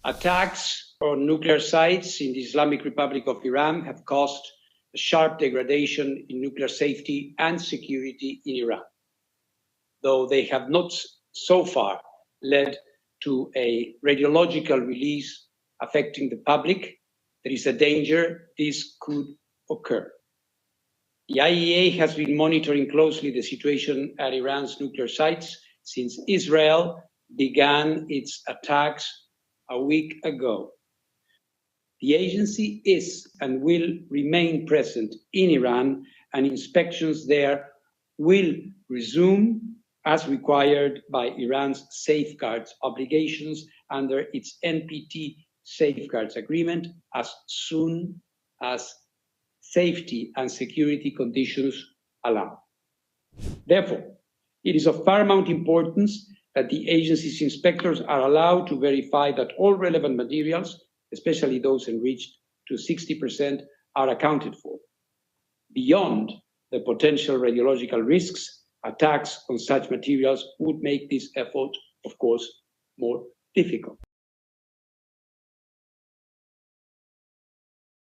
Attacks on nuclear sites in the Islamic Republic of Iran have caused a sharp degradation in nuclear safety and security in Iran. Though they have not so far led to a radiological release affecting the public, there is a danger this could occur. The IAEA has been monitoring closely the situation at Iran's nuclear sites since Israel began its attacks a week ago. The agency is and will remain present in Iran, and inspections there will resume as required by Iran's safeguards obligations under its NPT Safeguards Agreement as soon as safety and security conditions allow. Therefore, it is of paramount importance that the agency's inspectors are allowed to verify that all relevant materials, especially those enriched to 60%, are accounted for. Beyond the potential radiological risks, attacks on such materials would make this effort, of course, more difficult.